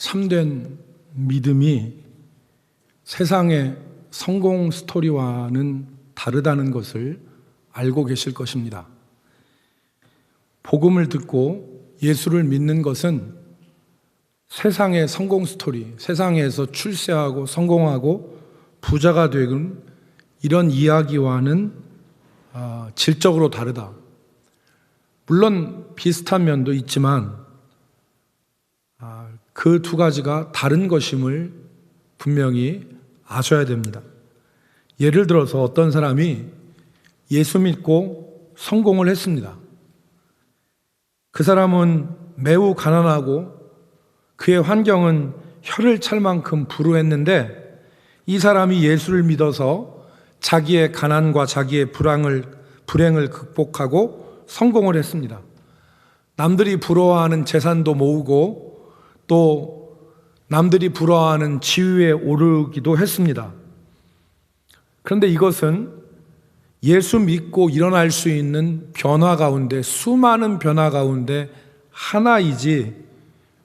참된 믿음이 세상의 성공 스토리와는 다르다는 것을 알고 계실 것입니다. 복음을 듣고 예수를 믿는 것은 세상의 성공 스토리, 세상에서 출세하고 성공하고 부자가 되는 이런 이야기와는 질적으로 다르다. 물론 비슷한 면도 있지만 그 두 가지가 다른 것임을 분명히 아셔야 됩니다. 예를 들어서 어떤 사람이 예수 믿고 성공을 했습니다. 그 사람은 매우 가난하고 그의 환경은 혀를 찰 만큼 불우했는데 이 사람이 예수를 믿어서 자기의 가난과 자기의 불행을 극복하고 성공을 했습니다. 남들이 부러워하는 재산도 모으고 또 남들이 부러워하는 지위에 오르기도 했습니다. 그런데 이것은 예수 믿고 일어날 수 있는 변화 가운데, 수많은 변화 가운데 하나이지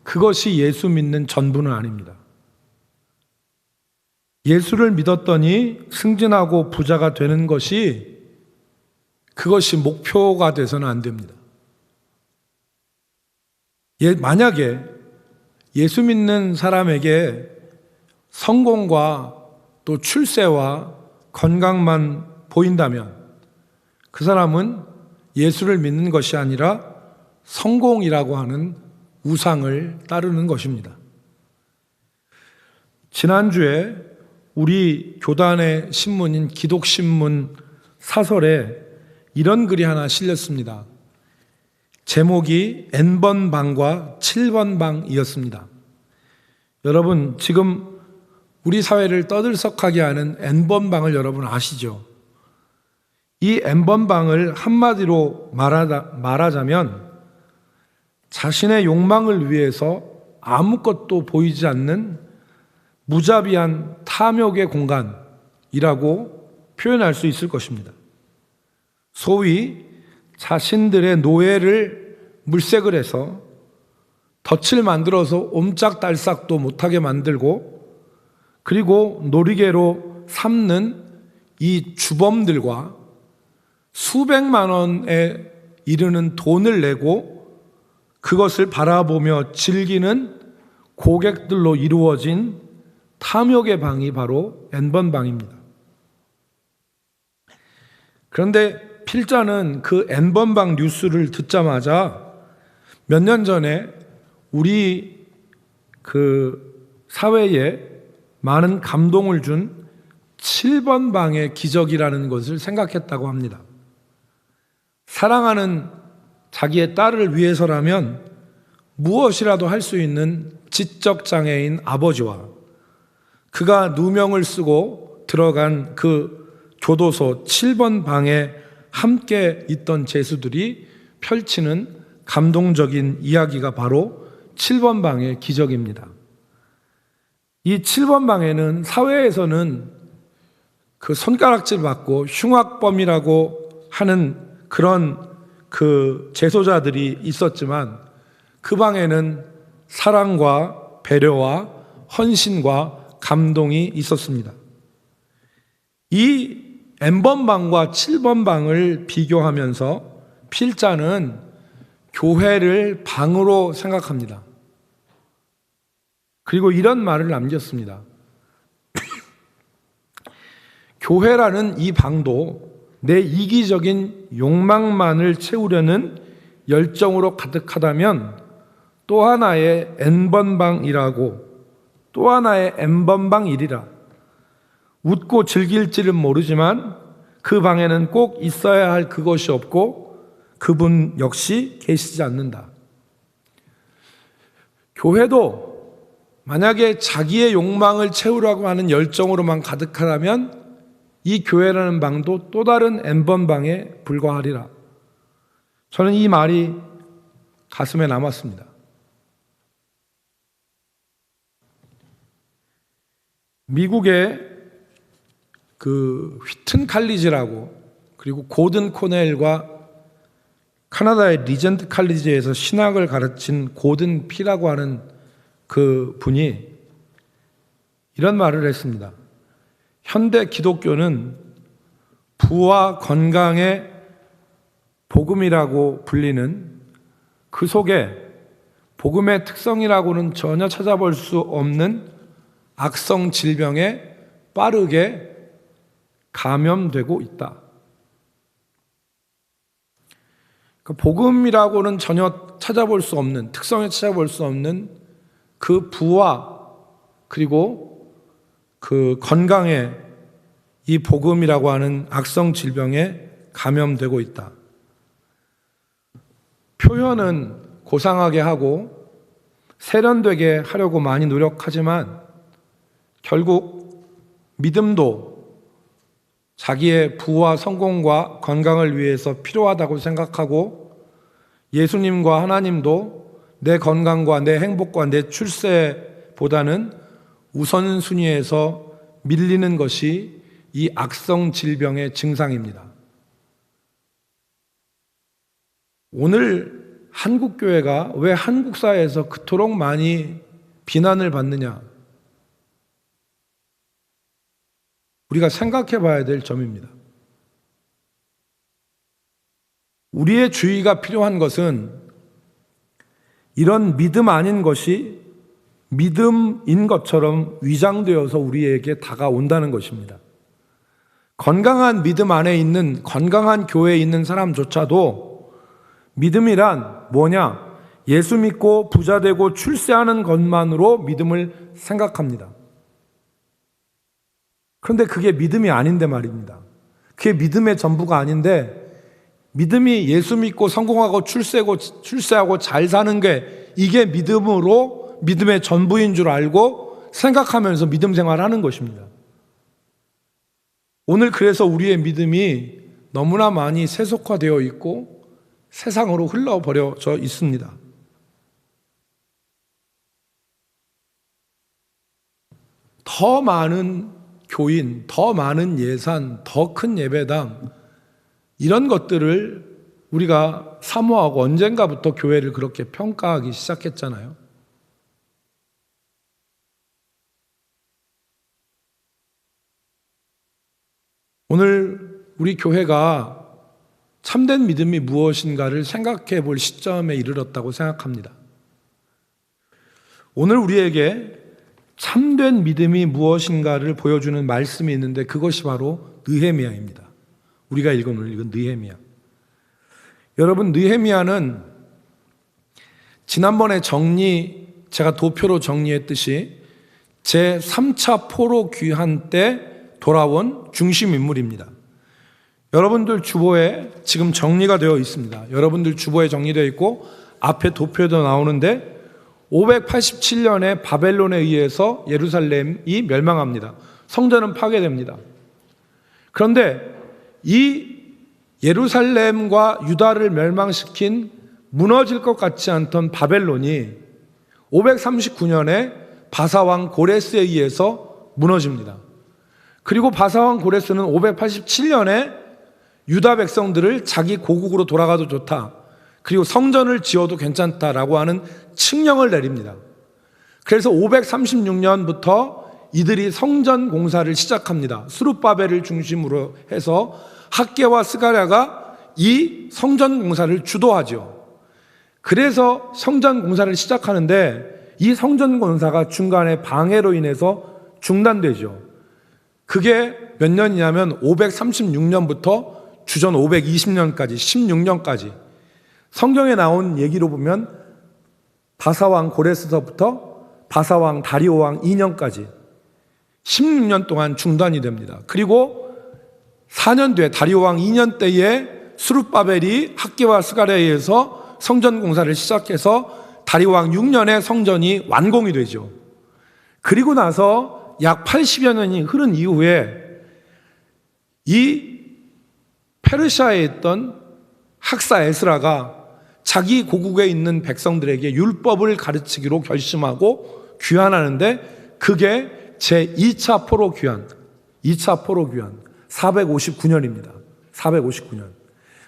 그것이 예수 믿는 전부는 아닙니다. 예수를 믿었더니 승진하고 부자가 되는 그것이 목표가 돼서는 안 됩니다. 만약에 예수 믿는 사람에게 성공과 또 출세와 건강만 보인다면 그 사람은 예수를 믿는 것이 아니라 성공이라고 하는 우상을 따르는 것입니다. 지난주에 우리 교단의 신문인 기독신문 사설에 이런 글이 하나 실렸습니다. 제목이 N번 방과 7번 방이었습니다. 여러분, 지금 우리 사회를 떠들썩하게 하는 N번 방을 여러분 아시죠? 이 N번 방을 한마디로 말하자면 자신의 욕망을 위해서 아무것도 보이지 않는 무자비한 탐욕의 공간이라고 표현할 수 있을 것입니다. 소위 자신들의 노예를 물색을 해서 덫을 만들어서 옴짝달싹도 못하게 만들고 그리고 놀이개로 삼는 이 주범들과 수백만 원에 이르는 돈을 내고 그것을 바라보며 즐기는 고객들로 이루어진 탐욕의 방이 바로 N번 방입니다. 그런데 필자는 그 N번 방 뉴스를 듣자마자 몇 년 전에 우리 그 사회에 많은 감동을 준 7번 방의 기적이라는 것을 생각했다고 합니다. 사랑하는 자기의 딸을 위해서라면 무엇이라도 할 수 있는 지적 장애인 아버지와 그가 누명을 쓰고 들어간 그 교도소 7번 방에 함께 있던 죄수들이 펼치는 감동적인 이야기가 바로 7번 방의 기적입니다. 이 7번 방에는 사회에서는 그 손가락질 받고 흉악범이라고 하는 그런 그 재소자들이 있었지만 그 방에는 사랑과 배려와 헌신과 감동이 있었습니다. 이 N번 방과 7번 방을 비교하면서 필자는 교회를 방으로 생각합니다. 그리고 이런 말을 남겼습니다. 교회라는 이 방도 내 이기적인 욕망만을 채우려는 열정으로 가득하다면 또 하나의 N번 방이라고 또 하나의 N번 방이리라. 웃고 즐길지는 모르지만 그 방에는 꼭 있어야 할 그것이 없고 그분 역시 계시지 않는다. 교회도 만약에 자기의 욕망을 채우려고 하는 열정으로만 가득하다면 이 교회라는 방도 또 다른 N번 방에 불과하리라. 저는 이 말이 가슴에 남았습니다. 미국의 그 휘튼 칼리지라고 그리고 고든 코넬과 카나다의 리전트 칼리지에서 신학을 가르친 고든 피라고 하는 그 분이 이런 말을 했습니다. 현대 기독교는 부와 건강의 복음이라고 불리는 그 속에 복음의 특성이라고는 전혀 찾아볼 수 없는 악성 질병에 빠르게 감염되고 있다. 복음이라고는 전혀 찾아볼 수 없는, 특성에 찾아볼 수 없는 그 부와 그리고 그 건강에 이 복음이라고 하는 악성 질병에 감염되고 있다. 표현은 고상하게 하고 세련되게 하려고 많이 노력하지만 결국 믿음도 자기의 부와 성공과 건강을 위해서 필요하다고 생각하고 예수님과 하나님도 내 건강과 내 행복과 내 출세보다는 우선순위에서 밀리는 것이 이 악성 질병의 증상입니다. 오늘 한국교회가 왜 한국 사회에서 그토록 많이 비난을 받느냐? 우리가 생각해 봐야 될 점입니다. 우리의 주의가 필요한 것은 이런 믿음 아닌 것이 믿음인 것처럼 위장되어서 우리에게 다가온다는 것입니다. 건강한 믿음 안에 있는, 건강한 교회에 있는 사람조차도 믿음이란 뭐냐? 예수 믿고 부자 되고 출세하는 것만으로 믿음을 생각합니다. 그런데 그게 믿음이 아닌데 말입니다. 그게 믿음의 전부가 아닌데, 믿음이 예수 믿고 성공하고 출세하고 잘 사는 게 이게 믿음으로 믿음의 전부인 줄 알고 생각하면서 믿음 생활하는 것입니다. 오늘 그래서 우리의 믿음이 너무나 많이 세속화되어 있고 세상으로 흘러버려져 있습니다. 더 많은 교인, 더 많은 예산, 더 큰 예배당, 이런 것들을 우리가 사모하고 언젠가부터 교회를 그렇게 평가하기 시작했잖아요. 오늘 우리 교회가 참된 믿음이 무엇인가를 생각해 볼 시점에 이르렀다고 생각합니다. 오늘 우리에게 참된 믿음이 무엇인가를 보여주는 말씀이 있는데 그것이 바로 느헤미야입니다. 우리가 오늘 읽은 느헤미야. 여러분, 느헤미야는 지난번에 제가 도표로 정리했듯이 제3차 포로 귀환 때 돌아온 중심 인물입니다. 여러분들 주보에 지금 정리가 되어 있습니다. 여러분들 주보에 정리되어 있고 앞에 도표에도 나오는데 587년에 바벨론에 의해서 예루살렘이 멸망합니다. 성전은 파괴됩니다. 그런데 이 예루살렘과 유다를 멸망시킨 무너질 것 같지 않던 바벨론이 539년에 바사왕 고레스에 의해서 무너집니다. 그리고 바사왕 고레스는 587년에 유다 백성들을 자기 고국으로 돌아가도 좋다, 그리고 성전을 지어도 괜찮다라고 하는 칙령을 내립니다. 그래서 536년부터 이들이 성전 공사를 시작합니다. 스룹바벨을 중심으로 해서 학개와 스가랴가 이 성전 공사를 주도하죠. 그래서 성전 공사를 시작하는데 이 성전 공사가 중간에 방해로 인해서 중단되죠. 그게 몇 년이냐면 536년부터 주전 520년까지 16년까지 성경에 나온 얘기로 보면 바사왕 고레스서부터 바사왕 다리오왕 2년까지 16년 동안 중단이 됩니다. 그리고 4년 뒤에 다리오왕 2년 때에 스룹바벨이 학개와 스가랴에 의해서 성전 공사를 시작해서 다리오왕 6년에 성전이 완공이 되죠. 그리고 나서 약 80여 년이 흐른 이후에 이 페르시아에 있던 학사 에스라가 자기 고국에 있는 백성들에게 율법을 가르치기로 결심하고 귀환하는데 그게 제2차 포로 귀환, 2차 포로 귀환 459년입니다. 459년.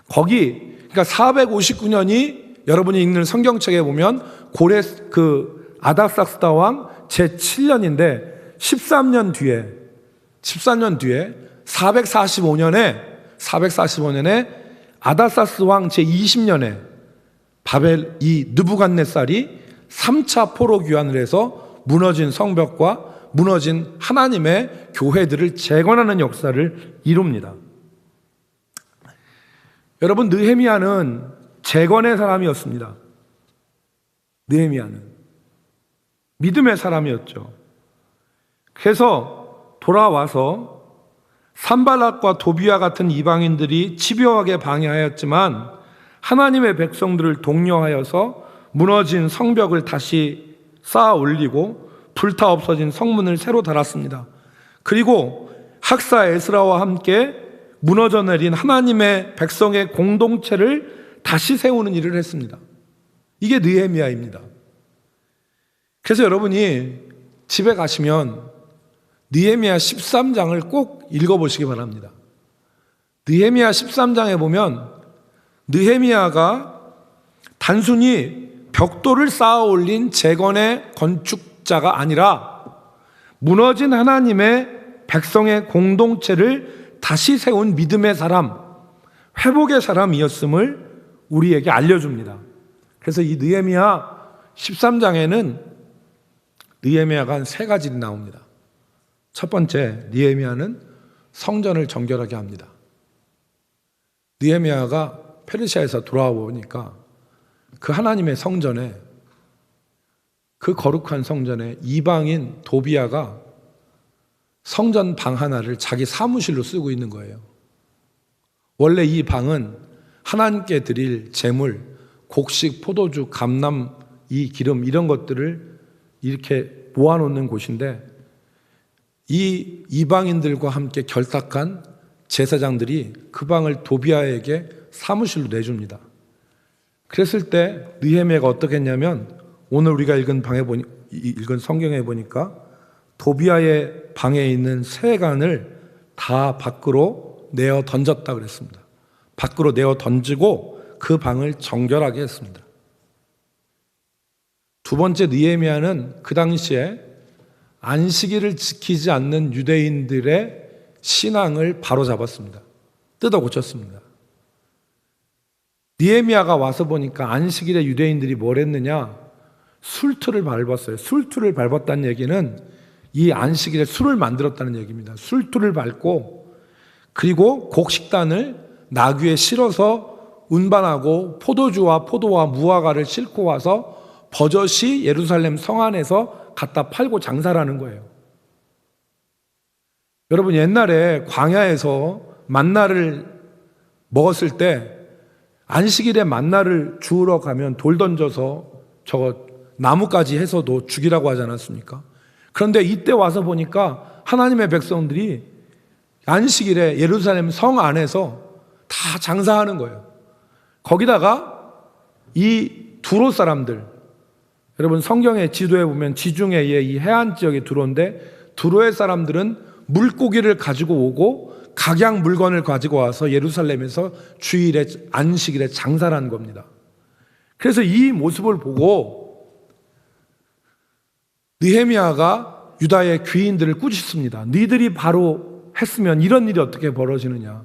그러니까 459년이 여러분이 읽는 성경책에 보면 아닥삭스다 왕 제7년인데 13년 뒤에 445년에 아닥삭스 왕 제20년에 바벨 이 느부갓네살이 3차 포로 귀환을 해서 무너진 성벽과 무너진 하나님의 교회들을 재건하는 역사를 이룹니다. 여러분, 느헤미야는 재건의 사람이었습니다. 느헤미야는 믿음의 사람이었죠. 그래서 돌아와서 산발락과 도비아 같은 이방인들이 집요하게 방해하였지만 하나님의 백성들을 독려하여서 무너진 성벽을 다시 쌓아 올리고 불타 없어진 성문을 새로 달았습니다. 그리고 학사 에스라와 함께 무너져 내린 하나님의 백성의 공동체를 다시 세우는 일을 했습니다. 이게 느헤미야입니다. 그래서 여러분이 집에 가시면 느헤미야 13장을 꼭 읽어보시기 바랍니다. 느헤미야 13장에 보면 느헤미야가 단순히 벽돌을 쌓아 올린 재건의 건축자가 아니라 무너진 하나님의 백성의 공동체를 다시 세운 믿음의 사람, 회복의 사람이었음을 우리에게 알려줍니다. 그래서 이 느헤미야 13장에는 느헤미야가 한 세 가지 나옵니다. 첫 번째, 느헤미야는 성전을 정결하게 합니다. 느헤미야가 페르시아에서 돌아와 보니까 그 하나님의 성전에, 그 거룩한 성전에 이방인 도비아가 성전 방 하나를 자기 사무실로 쓰고 있는 거예요. 원래 이 방은 하나님께 드릴 제물, 곡식, 포도주, 감람, 이 기름 이런 것들을 이렇게 모아놓는 곳인데 이 이방인들과 함께 결탁한 제사장들이 그 방을 도비아에게 사무실로 내줍니다. 그랬을 때 느헤미야가 어떻게 했냐면 오늘 우리가 읽은 성경에 보니까 도비아의 방에 있는 세간을 다 밖으로 내어 던졌다 그랬습니다. 밖으로 내어 던지고 그 방을 정결하게 했습니다. 두 번째, 느헤미야는 그 당시에 안식일을 지키지 않는 유대인들의 신앙을 바로잡았습니다. 뜯어 고쳤습니다. 느헤미야가 와서 보니까 안식일에 유대인들이 뭘 했느냐? 술틀을 밟았어요. 술틀을 밟았다는 얘기는 이 안식일에 술을 만들었다는 얘기입니다. 술틀을 밟고 그리고 곡식단을 나귀에 실어서 운반하고 포도주와 포도와 무화과를 싣고 와서 버젓이 예루살렘 성 안에서 갖다 팔고 장사를 하는 거예요. 여러분, 옛날에 광야에서 만나를 먹었을 때 안식일에 만나를 주우러 가면 돌 던져서 저거 나무까지 해서도 죽이라고 하지 않았습니까? 그런데 이때 와서 보니까 하나님의 백성들이 안식일에 예루살렘 성 안에서 다 장사하는 거예요. 거기다가 이 두로 사람들, 여러분 성경의 지도에 보면 지중해의 이 해안 지역에 두로인데 두로의 사람들은 물고기를 가지고 오고 각양 물건을 가지고 와서 예루살렘에서 주일에 안식일에 장사를 한 겁니다. 그래서 이 모습을 보고 느헤미야가 유다의 귀인들을 꾸짖습니다. 너희들이 바로 했으면 이런 일이 어떻게 벌어지느냐.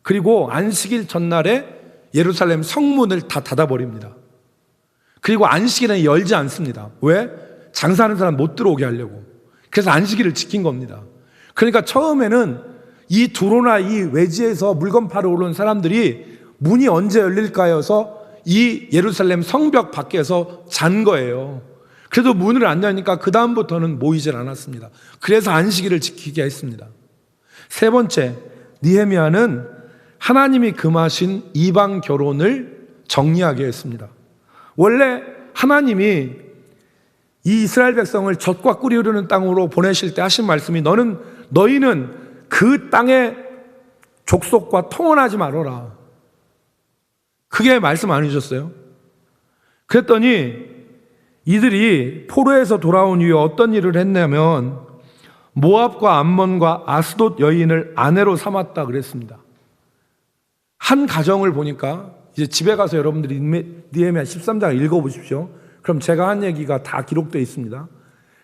그리고 안식일 전날에 예루살렘 성문을 다 닫아버립니다. 그리고 안식일에 열지 않습니다. 왜? 장사하는 사람 못 들어오게 하려고. 그래서 안식일을 지킨 겁니다. 그러니까 처음에는 이 두로나 이 외지에서 물건 팔러 오는 사람들이 문이 언제 열릴까 해서 이 예루살렘 성벽 밖에서 잔 거예요. 그래도 문을 안 여니까 그 다음부터는 모이질 않았습니다. 그래서 안식일을 지키게 했습니다. 세 번째, 느헤미야는 하나님이 금하신 이방 결혼을 정리하게 했습니다. 원래 하나님이 이 이스라엘 백성을 젖과 꿀이 흐르는 땅으로 보내실 때 하신 말씀이 너희는 그 땅의 족속과 통혼하지 말아라. 그게 말씀 안 해주셨어요? 그랬더니 이들이 포로에서 돌아온 이후에 어떤 일을 했냐면 모압과 암몬과 아스돗 여인을 아내로 삼았다 그랬습니다. 한 가정을 보니까 이제 집에 가서 여러분들이 느헤미야 13장을 읽어보십시오. 그럼 제가 한 얘기가 다 기록되어 있습니다.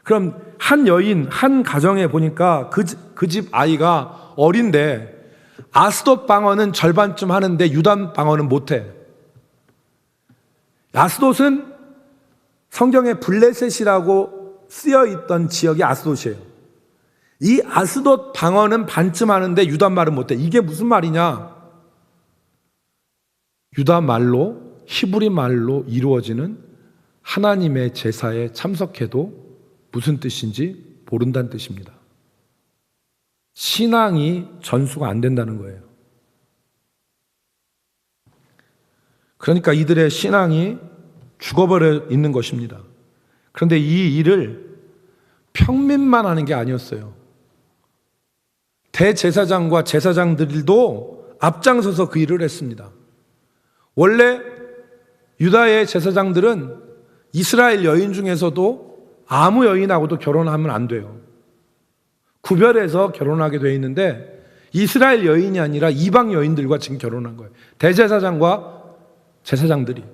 그럼 한 여인, 한 가정에 보니까 그 집 아이가 어린데 아스돗 방언은 절반쯤 하는데 유다 방언은 못해. 아스돗은 성경에 블레셋이라고 쓰여있던 지역이 아스돗이에요. 이 아스돗 방언은 반쯤 하는데 유다 말은 못해. 이게 무슨 말이냐? 유다 말로, 히브리 말로 이루어지는 하나님의 제사에 참석해도 무슨 뜻인지 모른다는 뜻입니다. 신앙이 전수가 안 된다는 거예요. 그러니까 이들의 신앙이 죽어버려 있는 것입니다. 그런데 이 일을 평민만 하는 게 아니었어요. 대제사장과 제사장들도 앞장서서 그 일을 했습니다. 원래 유다의 제사장들은 이스라엘 여인 중에서도 아무 여인하고도 결혼하면 안 돼요. 구별해서 결혼하게 돼 있는데 이스라엘 여인이 아니라 이방 여인들과 지금 결혼한 거예요. 대제사장과 제사장들이.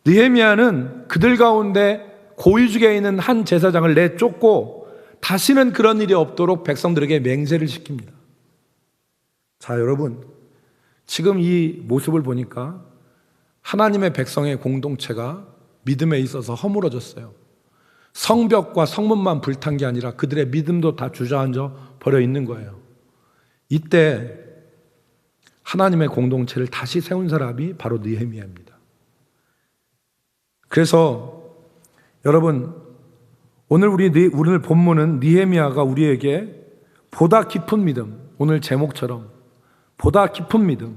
느헤미야는 그들 가운데 고위직에 있는 한 제사장을 내쫓고 다시는 그런 일이 없도록 백성들에게 맹세를 시킵니다. 자, 여러분, 지금 이 모습을 보니까 하나님의 백성의 공동체가 믿음에 있어서 허물어졌어요. 성벽과 성문만 불탄 게 아니라 그들의 믿음도 다 주저앉아 버려 있는 거예요. 이때 하나님의 공동체를 다시 세운 사람이 바로 느헤미야입니다. 그래서 여러분, 오늘 본문은 느헤미야가 우리에게 보다 깊은 믿음, 오늘 제목처럼 보다 깊은 믿음,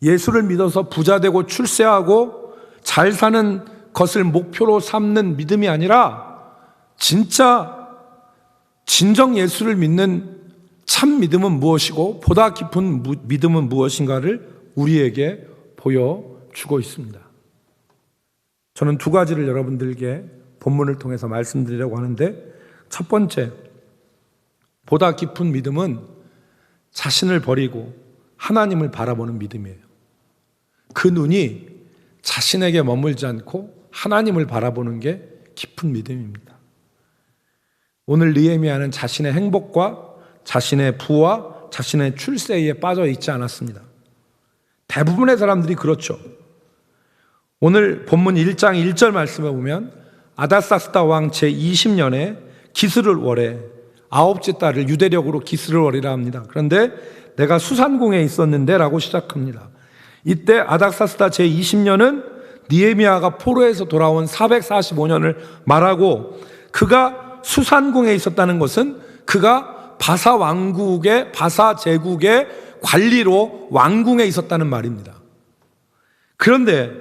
예수를 믿어서 부자되고 출세하고 잘 사는 것을 목표로 삼는 믿음이 아니라 진정 예수를 믿는 참 믿음은 무엇이고 보다 깊은 믿음은 무엇인가를 우리에게 보여주고 있습니다. 저는 두 가지를 여러분들께 본문을 통해서 말씀드리려고 하는데, 첫 번째, 보다 깊은 믿음은 자신을 버리고 하나님을 바라보는 믿음이에요. 그 눈이 자신에게 머물지 않고 하나님을 바라보는 게 깊은 믿음입니다. 오늘 느헤미야는 자신의 행복과 자신의 부와 자신의 출세에 빠져 있지 않았습니다. 대부분의 사람들이 그렇죠. 오늘 본문 1장 1절 말씀에 보면 아다사스다 왕 제20년에 기스를 월에 아홉째 달을 유대력으로 기스를 월이라 합니다. 그런데 내가 수산궁에 있었는데 라고 시작합니다. 이때 아닥사스다 제20년은 느헤미야가 포로에서 돌아온 445년을 말하고, 그가 수산궁에 있었다는 것은 그가 바사 제국의 관리로 왕궁에 있었다는 말입니다. 그런데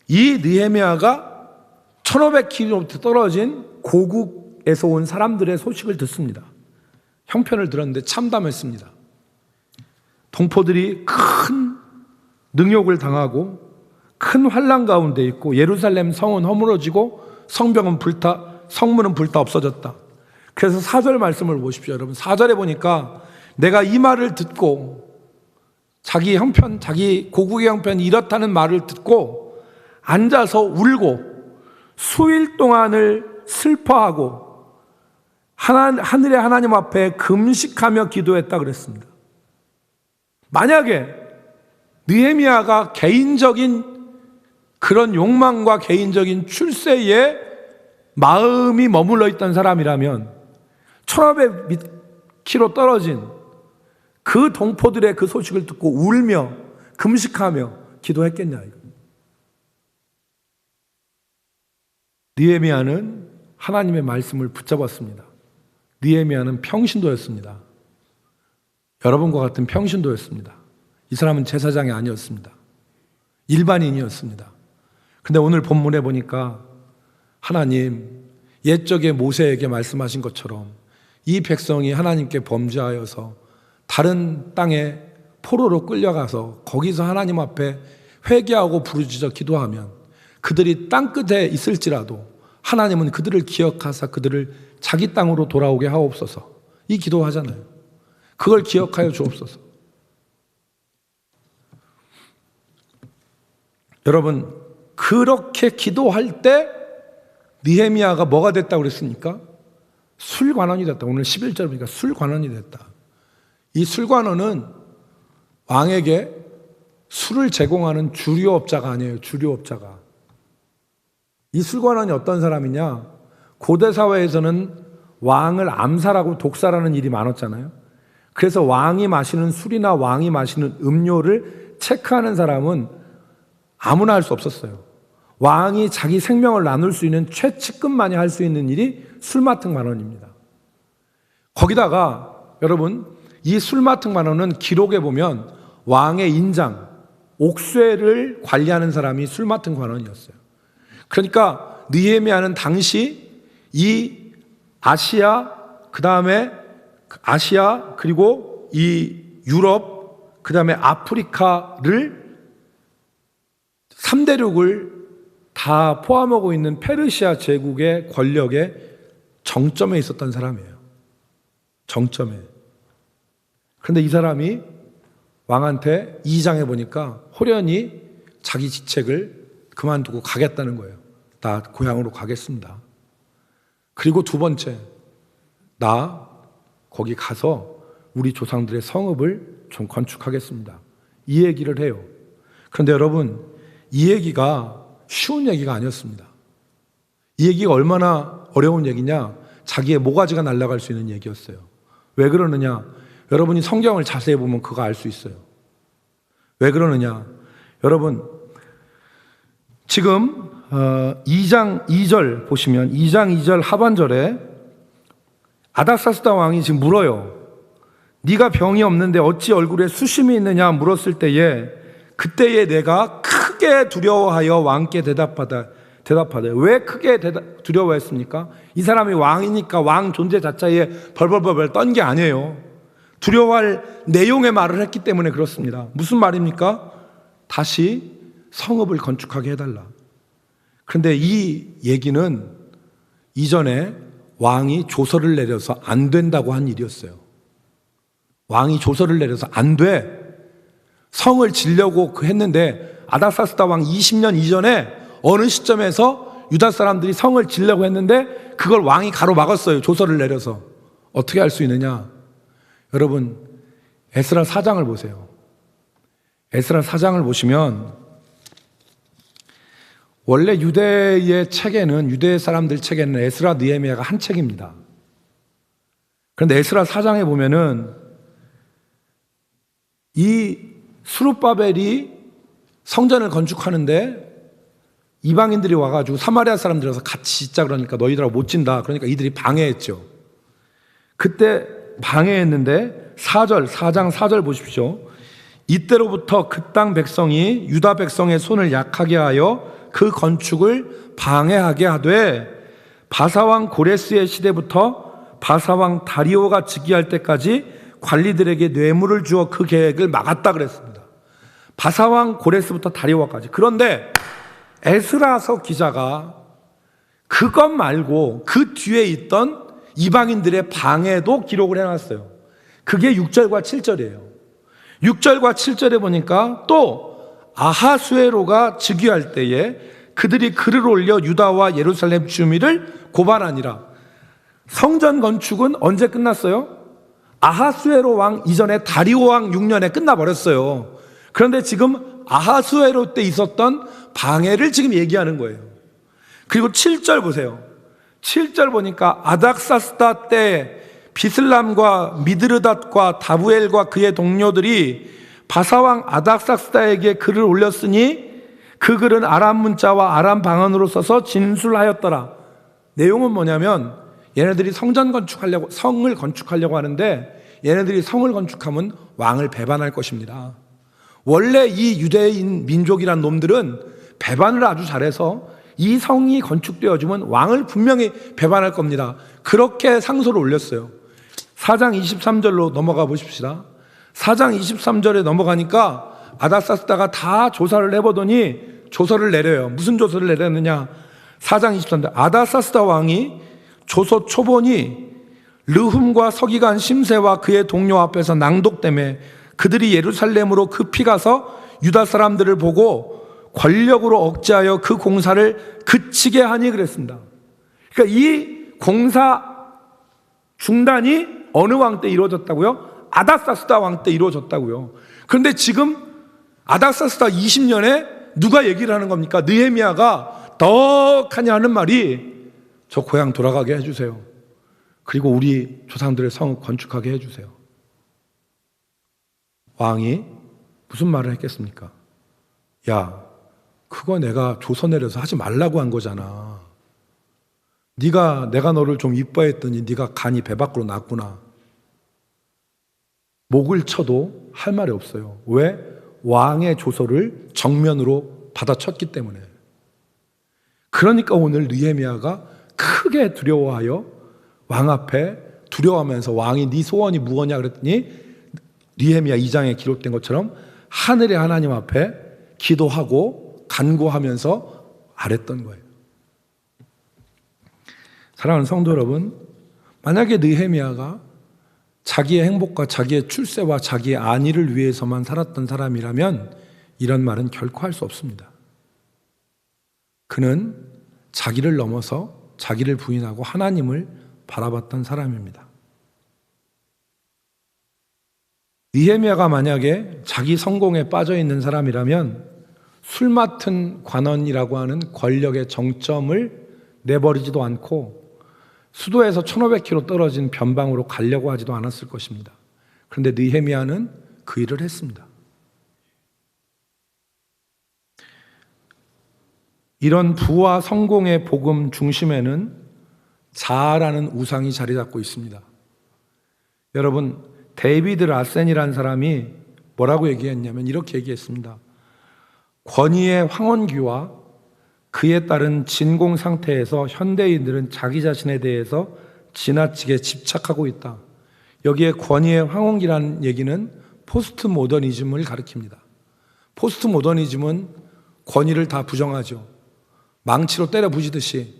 이 느헤미야가 1500km 떨어진 고국에서 온 사람들의 소식을 듣습니다. 형편을 들었는데 참담했습니다. 동포들이 큰 능욕을 당하고 큰 환난 가운데 있고, 예루살렘 성은 허물어지고 성문은 불타 없어졌다. 그래서 4절 말씀을 보십시오. 여러분, 4절에 보니까 내가 이 말을 듣고, 자기 고국의 형편이 이렇다는 말을 듣고 앉아서 울고 수일 동안을 슬퍼하고 하늘의 하나님 앞에 금식하며 기도했다 그랬습니다. 만약에 느헤미야가 개인적인 그런 욕망과 개인적인 출세에 마음이 머물러 있던 사람이라면 1500km 떨어진 그 동포들의 그 소식을 듣고 울며 금식하며 기도했겠냐 이거. 느헤미야는 하나님의 말씀을 붙잡았습니다. 느헤미야는 평신도였습니다. 여러분과 같은 평신도였습니다. 이 사람은 제사장이 아니었습니다. 일반인이었습니다. 근데 오늘 본문에 보니까 하나님 옛적에 모세에게 말씀하신 것처럼 이 백성이 하나님께 범죄하여서 다른 땅에 포로로 끌려가서 거기서 하나님 앞에 회개하고 부르짖어 기도하면 그들이 땅끝에 있을지라도 하나님은 그들을 기억하사 그들을 자기 땅으로 돌아오게 하옵소서. 이 기도하잖아요. 그걸 기억하여 주옵소서. 여러분, 그렇게 기도할 때 느헤미야가 뭐가 됐다고 그랬습니까? 술관원이 됐다. 오늘 11절 보니까 술관원이 됐다. 이 술관원은 왕에게 술을 제공하는 주류업자가 아니에요. 주류업자가. 이 술관원이 어떤 사람이냐? 고대 사회에서는 왕을 암살하고 독살하는 일이 많았잖아요. 그래서 왕이 마시는 술이나 왕이 마시는 음료를 체크하는 사람은 아무나 할 수 없었어요. 왕이 자기 생명을 나눌 수 있는 최측근만이 할 수 있는 일이 술 맡은 관원입니다. 거기다가 여러분, 이 술 맡은 관원은 기록에 보면 왕의 인장, 옥쇠를 관리하는 사람이 술 맡은 관원이었어요. 그러니까 느헤미야는 당시 이 아시아, 그 다음에 아시아, 그리고 이 유럽, 그 다음에 아프리카를 3대륙을 다 포함하고 있는 페르시아 제국의 권력의 정점에 있었던 사람이에요. 정점에. 그런데 이 사람이 왕한테 2장에 보니까 호련히 자기 직책을 그만두고 가겠다는 거예요. 나 고향으로 가겠습니다. 그리고 두 번째, 나 거기 가서 우리 조상들의 성읍을 좀 건축하겠습니다. 이 얘기를 해요. 그런데 여러분, 이 얘기가 쉬운 얘기가 아니었습니다. 이 얘기가 얼마나 어려운 얘기냐? 자기의 모가지가 날아갈 수 있는 얘기였어요. 왜 그러느냐? 여러분이 성경을 자세히 보면 그거 알 수 있어요. 왜 그러느냐? 여러분, 지금 2장 2절 보시면 2장 2절 하반절에 아닥사스다 왕이 지금 물어요. 네가 병이 없는데 어찌 얼굴에 수심이 있느냐 물었을 때에 그때에 내가 크게 두려워하여 왕께 대답하다. 왜 크게 두려워했습니까? 이 사람이 왕이니까 왕 존재 자체에 벌벌벌 떤 게 아니에요. 두려워할 내용의 말을 했기 때문에 그렇습니다. 무슨 말입니까? 다시 성읍을 건축하게 해달라. 그런데 이 얘기는 이전에 왕이 조서를 내려서 안 된다고 한 일이었어요. 왕이 조서를 내려서 안 돼. 성을 지려고 했는데 아닥사스다 왕 20년 이전에 어느 시점에서 유다 사람들이 성을 지려고 했는데 그걸 왕이 가로막았어요. 조서를 내려서. 어떻게 할 수 있느냐? 여러분, 에스라 4장을 보세요. 에스라 4장을 보시면 원래 유대의 책에는, 유대 사람들 책에는 에스라 느헤미야가 한 책입니다. 그런데 에스라 4장에 보면은 이 스룹바벨이 성전을 건축하는데 이방인들이 와가지고 사마리아 사람들이 와서 같이 짓자 그러니까 너희들하고 못 진다. 그러니까 이들이 방해했죠. 그때 방해했는데 4장 4절 보십시오. 이때로부터 그 땅 백성이 유다 백성의 손을 약하게 하여 그 건축을 방해하게 하되 바사왕 고레스의 시대부터 바사왕 다리오가 즉위할 때까지 관리들에게 뇌물을 주어 그 계획을 막았다 그랬습니다. 바사왕 고레스부터 다리오까지. 그런데 에스라서 기자가 그것 말고 그 뒤에 있던 이방인들의 방해도 기록을 해놨어요. 그게 6절과 7절이에요. 6절과 7절에 보니까 또 아하수에로가 즉위할 때에 그들이 글을 올려 유다와 예루살렘 주민을 고발하니라. 성전 건축은 언제 끝났어요? 아하수에로 왕 이전에 다리오 왕 6년에 끝나버렸어요. 그런데 지금 아하수에로 때 있었던 방해를 지금 얘기하는 거예요. 그리고 7절 보세요. 7절 보니까 아닥사스다 때 비슬람과 미드르닷과 다부엘과 그의 동료들이 바사왕 아닥사스다에게 글을 올렸으니 그 글은 아람 문자와 아람 방언으로 써서 진술하였더라. 내용은 뭐냐면 얘네들이 성을 건축하려고 하는데 얘네들이 성을 건축하면 왕을 배반할 것입니다. 원래 이 유대인 민족이란 놈들은 배반을 아주 잘해서 이 성이 건축되어지면 왕을 분명히 배반할 겁니다. 그렇게 상소를 올렸어요. 4장 23절로 넘어가 보십시다. 4장 23절에 넘어가니까 아닥사스다가 다 조사를 해보더니 조서를 내려요. 무슨 조서를 내렸느냐? 4장 23절 아닥사스다 왕이 조서 초본이 르훔과 서기관 심세와 그의 동료 앞에서 낭독되매 그들이 예루살렘으로 급히 가서 유다 사람들을 보고 권력으로 억제하여 그 공사를 그치게 하니 그랬습니다. 그러니까 이 공사 중단이 어느 왕 때 이루어졌다고요? 아닥사스다 왕 때 이루어졌다고요. 그런데 지금 아닥사스다 20년에 누가 얘기를 하는 겁니까? 느헤미야가 덕하냐 하는 말이 저 고향 돌아가게 해주세요. 그리고 우리 조상들의 성을 건축하게 해주세요. 왕이 무슨 말을 했겠습니까? 야, 그거 내가 조서 내려서 하지 말라고 한 거잖아. 내가 너를 좀 이뻐했더니 네가 간이 배 밖으로 났구나. 목을 쳐도 할 말이 없어요. 왜? 왕의 조서를 정면으로 받아쳤기 때문에. 그러니까 오늘 느헤미야가 크게 두려워하여 왕 앞에 두려워하면서 왕이 네 소원이 무엇이냐 그랬더니 느헤미야 2장에 기록된 것처럼 하늘의 하나님 앞에 기도하고 간구하면서 아랬던 거예요. 사랑하는 성도 여러분, 만약에 느헤미야가 자기의 행복과 자기의 출세와 자기의 안위를 위해서만 살았던 사람이라면 이런 말은 결코 할 수 없습니다. 그는 자기를 넘어서 자기를 부인하고 하나님을 바라봤던 사람입니다. 느헤미야가 만약에 자기 성공에 빠져 있는 사람이라면 술 맡은 관원이라고 하는 권력의 정점을 내버리지도 않고 수도에서 1500km 떨어진 변방으로 가려고 하지도 않았을 것입니다. 그런데 느헤미야는 그 일을 했습니다. 이런 부와 성공의 복음 중심에는 자아라는 우상이 자리 잡고 있습니다. 여러분, 데이비드 라센이라는 사람이 뭐라고 얘기했냐면 이렇게 얘기했습니다. 권위의 황혼기와 그에 따른 진공 상태에서 현대인들은 자기 자신에 대해서 지나치게 집착하고 있다. 여기에 권위의 황혼기라는 얘기는 포스트 모더니즘을 가리킵니다. 포스트 모더니즘은 권위를 다 부정하죠. 망치로 때려 부시듯이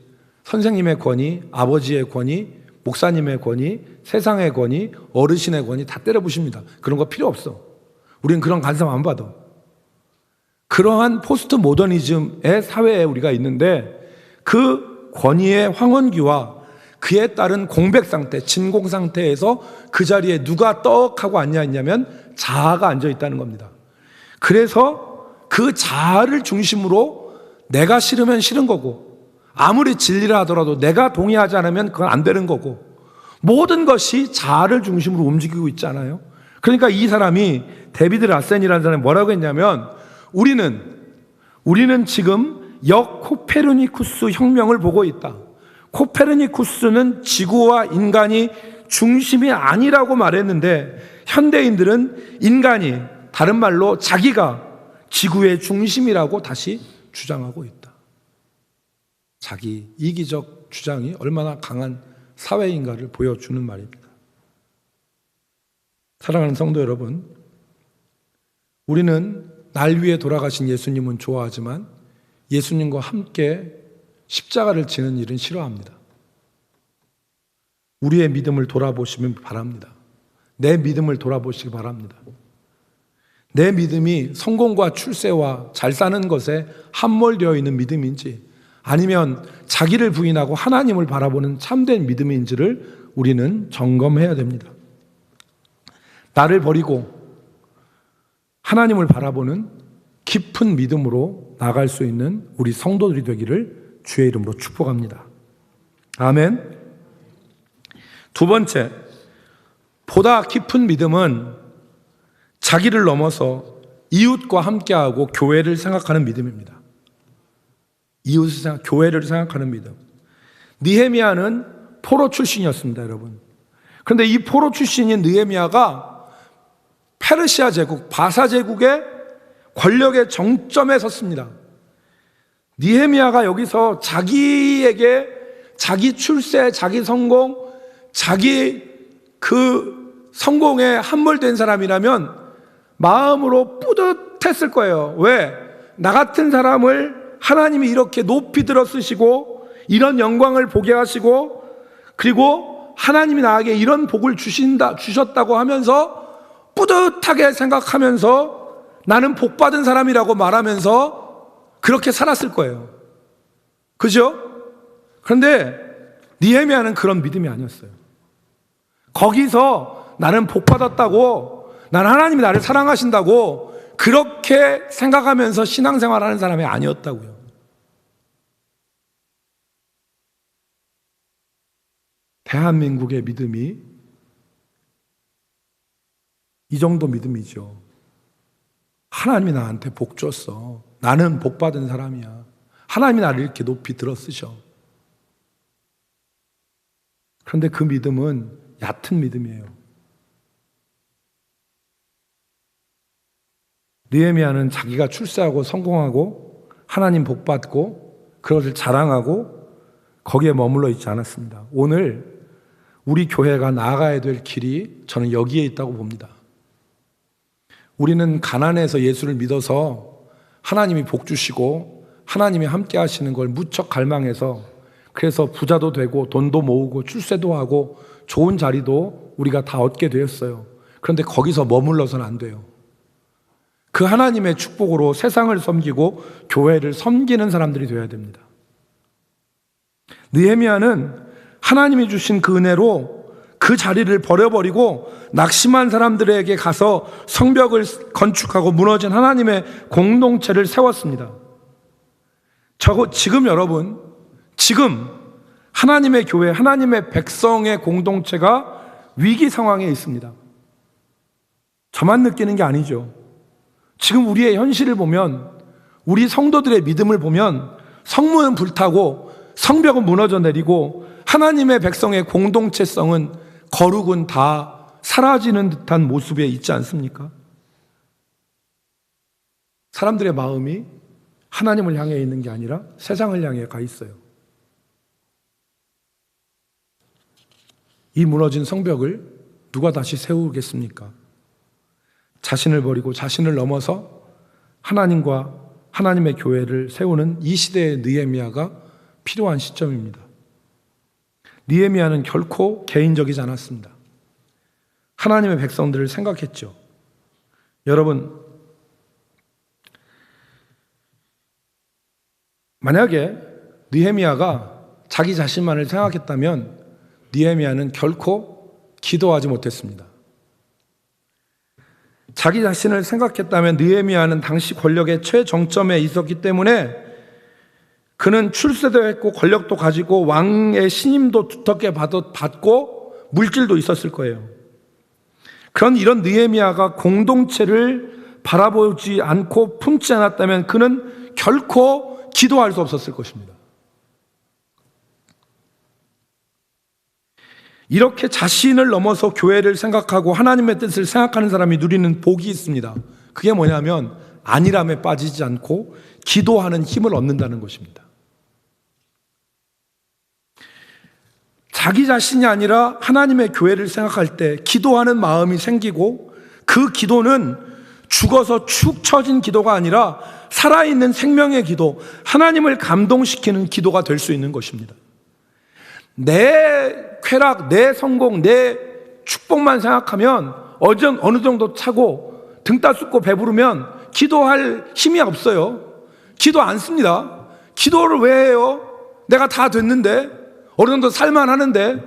선생님의 권위, 아버지의 권위, 목사님의 권위, 세상의 권위, 어르신의 권위 다 때려 부십니다. 그런 거 필요 없어. 우리는 그런 간섭 안 받아. 그러한 포스트 모더니즘의 사회에 우리가 있는데 그 권위의 황혼기와 그에 따른 공백 상태, 진공 상태에서 그 자리에 누가 떡하고 앉아 있냐면 자아가 앉아 있다는 겁니다. 그래서 그 자아를 중심으로 내가 싫으면 싫은 거고 아무리 진리라 하더라도 내가 동의하지 않으면 그건 안 되는 거고 모든 것이 자아를 중심으로 움직이고 있잖아요. 그러니까 이 사람이 데비드 라센이라는 사람이 뭐라고 했냐면 우리는 지금 역코페르니쿠스 혁명을 보고 있다. 코페르니쿠스는 지구와 인간이 중심이 아니라고 말했는데 현대인들은 인간이 다른 말로 자기가 지구의 중심이라고 다시 주장하고 있다. 자기 이기적 주장이 얼마나 강한 사회인가를 보여주는 말입니다. 사랑하는 성도 여러분, 우리는 날 위해 돌아가신 예수님은 좋아하지만 예수님과 함께 십자가를 지는 일은 싫어합니다. 우리의 믿음을 돌아보시면 바랍니다. 내 믿음을 돌아보시기 바랍니다. 내 믿음이 성공과 출세와 잘 사는 것에 함몰되어 있는 믿음인지 아니면 자기를 부인하고 하나님을 바라보는 참된 믿음인지를 우리는 점검해야 됩니다. 나를 버리고 하나님을 바라보는 깊은 믿음으로 나갈 수 있는 우리 성도들이 되기를 주의 이름으로 축복합니다. 아멘. 두 번째, 보다 깊은 믿음은 자기를 넘어서 이웃과 함께하고 교회를 생각하는 믿음입니다. 교회를 생각하는 믿음. 느헤미야는 포로 출신이었습니다, 여러분. 그런데 이 포로 출신인 느헤미야가 페르시아 제국, 바사 제국의 권력의 정점에 섰습니다. 느헤미야가 여기서 자기에게 자기 출세, 자기 성공, 자기 그 성공에 함몰된 사람이라면 마음으로 뿌듯했을 거예요. 왜? 나 같은 사람을 하나님이 이렇게 높이 들어 쓰시고 이런 영광을 보게 하시고 그리고 하나님이 나에게 이런 복을 주셨다고 하면서 뿌듯하게 생각하면서 나는 복받은 사람이라고 말하면서 그렇게 살았을 거예요. 그죠? 그런데 느헤미야는 그런 믿음이 아니었어요. 거기서 나는 복 받았다고, 난 하나님이 나를 사랑하신다고 그렇게 생각하면서 신앙생활하는 사람이 아니었다고요. 대한민국의 믿음이 이 정도 믿음이죠. 하나님이 나한테 복 줬어. 나는 복 받은 사람이야. 하나님이 나를 이렇게 높이 들어 쓰셔. 그런데 그 믿음은 얕은 믿음이에요. 느헤미야는 자기가 출세하고 성공하고 하나님 복 받고 그것을 자랑하고 거기에 머물러 있지 않았습니다. 오늘 우리 교회가 나아가야 될 길이 저는 여기에 있다고 봅니다. 우리는 가난해서 예수를 믿어서 하나님이 복 주시고 하나님이 함께 하시는 걸 무척 갈망해서 그래서 부자도 되고 돈도 모으고 출세도 하고 좋은 자리도 우리가 다 얻게 되었어요. 그런데 거기서 머물러서는 안 돼요. 그 하나님의 축복으로 세상을 섬기고 교회를 섬기는 사람들이 되어야 됩니다. 느헤미야는 하나님이 주신 그 은혜로 그 자리를 버려버리고 낙심한 사람들에게 가서 성벽을 건축하고 무너진 하나님의 공동체를 세웠습니다. 지금 여러분, 지금 하나님의 교회, 하나님의 백성의 공동체가 위기 상황에 있습니다. 저만 느끼는 게 아니죠. 지금 우리의 현실을 보면, 우리 성도들의 믿음을 보면 성문은 불타고 성벽은 무너져 내리고 하나님의 백성의 공동체성은 거룩은 다 사라지는 듯한 모습에 있지 않습니까? 사람들의 마음이 하나님을 향해 있는 게 아니라 세상을 향해 가 있어요. 이 무너진 성벽을 누가 다시 세우겠습니까? 자신을 버리고 자신을 넘어서 하나님과 하나님의 교회를 세우는 이 시대의 느헤미야가 필요한 시점입니다. 느헤미야는 결코 개인적이지 않았습니다. 하나님의 백성들을 생각했죠. 여러분, 만약에 느헤미야가 자기 자신만을 생각했다면 느헤미야는 결코 기도하지 못했습니다. 자기 자신을 생각했다면 느헤미야는 당시 권력의 최정점에 있었기 때문에 그는 출세도 했고 권력도 가지고 왕의 신임도 두텁게 받고 물질도 있었을 거예요. 그런 이런 느헤미야가 공동체를 바라보지 않고 품지 않았다면 그는 결코 기도할 수 없었을 것입니다. 이렇게 자신을 넘어서 교회를 생각하고 하나님의 뜻을 생각하는 사람이 누리는 복이 있습니다. 그게 뭐냐면 안일함에 빠지지 않고 기도하는 힘을 얻는다는 것입니다. 자기 자신이 아니라 하나님의 교회를 생각할 때 기도하는 마음이 생기고 그 기도는 죽어서 축 처진 기도가 아니라 살아있는 생명의 기도, 하나님을 감동시키는 기도가 될 수 있는 것입니다. 내 쾌락, 내 성공, 내 축복만 생각하면 어느 정도 차고 등 따숩고 배부르면 기도할 힘이 없어요. 기도 안 씁니다. 기도를 왜 해요? 내가 다 됐는데, 어느 정도 살만하는데.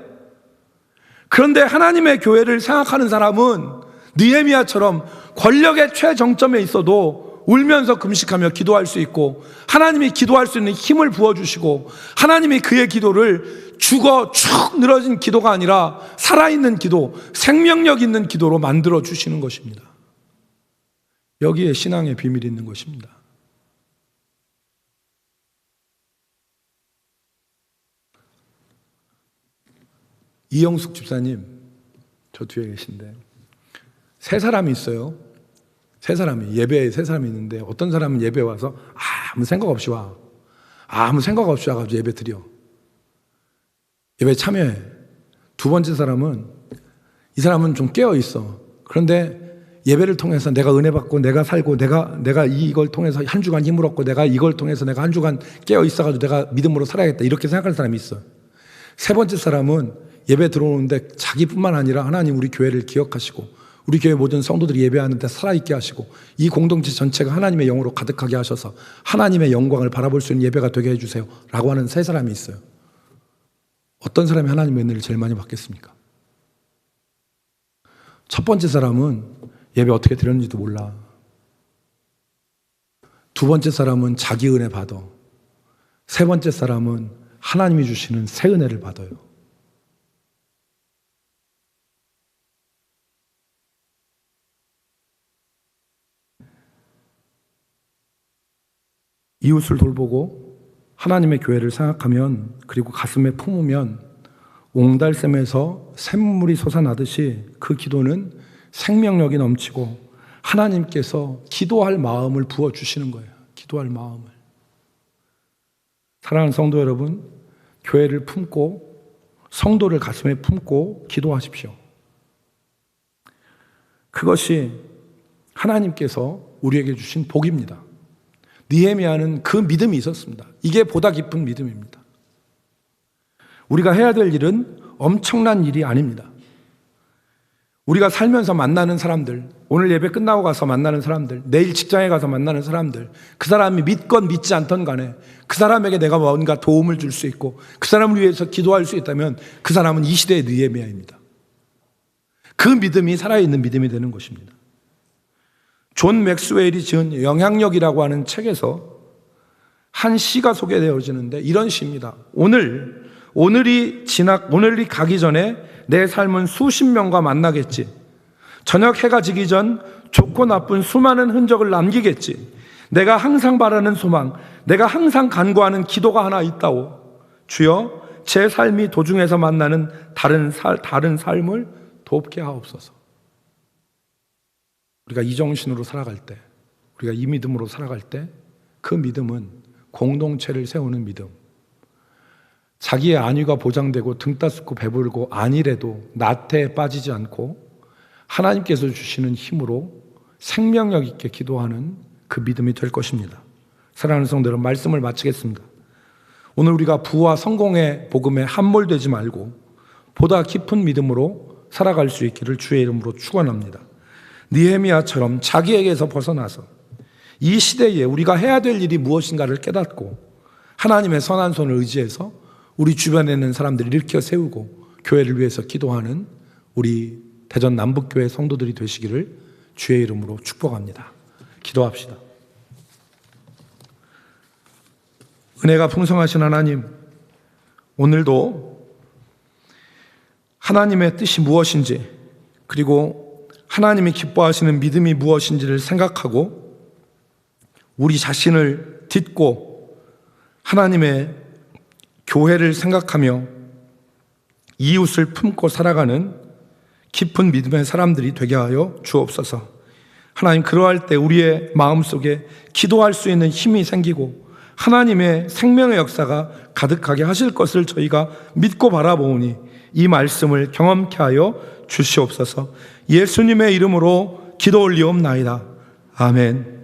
그런데 하나님의 교회를 생각하는 사람은 느헤미야처럼 권력의 최정점에 있어도 울면서 금식하며 기도할 수 있고 하나님이 기도할 수 있는 힘을 부어주시고 하나님이 그의 기도를 죽어 축 늘어진 기도가 아니라 살아있는 기도, 생명력 있는 기도로 만들어 주시는 것입니다. 여기에 신앙의 비밀이 있는 것입니다. 이영숙 집사님, 저 뒤에 계신데 세 사람이 있어요. 세 사람이, 예배에 세 사람이 있는데 어떤 사람은 예배 와서 아무 생각 없이 와. 아무 생각 없이 와가지고 예배 드려. 예배 참여해. 두 번째 사람은, 이 사람은 좀 깨어 있어. 그런데 예배를 통해서 내가 은혜 받고 내가 살고 내가 이걸 통해서 한 주간 힘을 얻고 내가 이걸 통해서 내가 한 주간 깨어 있어가지고 내가 믿음으로 살아야겠다, 이렇게 생각하는 사람이 있어. 세 번째 사람은 예배 들어오는데 자기뿐만 아니라 하나님 우리 교회를 기억하시고 우리 교회 모든 성도들이 예배하는데 살아있게 하시고 이 공동체 전체가 하나님의 영으로 가득하게 하셔서 하나님의 영광을 바라볼 수 있는 예배가 되게 해주세요 라고 하는 세 사람이 있어요. 어떤 사람이 하나님의 은혜를 제일 많이 받겠습니까? 첫 번째 사람은 예배 어떻게 드렸는지도 몰라. 두 번째 사람은 자기 은혜 받아. 세 번째 사람은 하나님이 주시는 새 은혜를 받아요. 이웃을 돌보고 하나님의 교회를 생각하면, 그리고 가슴에 품으면 옹달샘에서 샘물이 솟아나듯이 그 기도는 생명력이 넘치고 하나님께서 기도할 마음을 부어주시는 거예요. 기도할 마음을. 사랑하는 성도 여러분, 교회를 품고 성도를 가슴에 품고 기도하십시오. 그것이 하나님께서 우리에게 주신 복입니다. 느헤미야는 그 믿음이 있었습니다. 이게 보다 깊은 믿음입니다. 우리가 해야 될 일은 엄청난 일이 아닙니다. 우리가 살면서 만나는 사람들, 오늘 예배 끝나고 가서 만나는 사람들, 내일 직장에 가서 만나는 사람들, 그 사람이 믿건 믿지 않던 간에 그 사람에게 내가 뭔가 도움을 줄 수 있고 그 사람을 위해서 기도할 수 있다면 그 사람은 이 시대의 느헤미야입니다. 그 믿음이 살아있는 믿음이 되는 것입니다. 존 맥스웰이 지은 영향력이라고 하는 책에서 한 시가 소개되어지는데 이런 시입니다. 오늘이 가기 전에 내 삶은 수십 명과 만나겠지. 저녁 해가 지기 전 좋고 나쁜 수많은 흔적을 남기겠지. 내가 항상 바라는 소망, 내가 항상 간구하는 기도가 하나 있다오. 주여, 제 삶이 도중에서 만나는 다른 삶을 돕게 하옵소서. 우리가 이 정신으로 살아갈 때, 우리가 이 믿음으로 살아갈 때, 그 믿음은 공동체를 세우는 믿음. 자기의 안위가 보장되고 등 따숩고 배부르고 아니래도 나태에 빠지지 않고 하나님께서 주시는 힘으로 생명력 있게 기도하는 그 믿음이 될 것입니다. 사랑하는 성도 여러분, 말씀을 마치겠습니다. 오늘 우리가 부와 성공의 복음에 함몰되지 말고 보다 깊은 믿음으로 살아갈 수 있기를 주의 이름으로 축원합니다. 느헤미야처럼 자기에게서 벗어나서 이 시대에 우리가 해야 될 일이 무엇인가를 깨닫고 하나님의 선한 손을 의지해서 우리 주변에 있는 사람들을 일으켜 세우고 교회를 위해서 기도하는 우리 대전 남북교회 성도들이 되시기를 주의 이름으로 축복합니다. 기도합시다. 은혜가 풍성하신 하나님, 오늘도 하나님의 뜻이 무엇인지, 그리고 하나님이 기뻐하시는 믿음이 무엇인지를 생각하고 우리 자신을 딛고 하나님의 교회를 생각하며 이웃을 품고 살아가는 깊은 믿음의 사람들이 되게 하여 주옵소서. 하나님, 그러할 때 우리의 마음속에 기도할 수 있는 힘이 생기고 하나님의 생명의 역사가 가득하게 하실 것을 저희가 믿고 바라보니 이 말씀을 경험케 하여 주시옵소서. 예수님의 이름으로 기도 올리옵나이다. 아멘.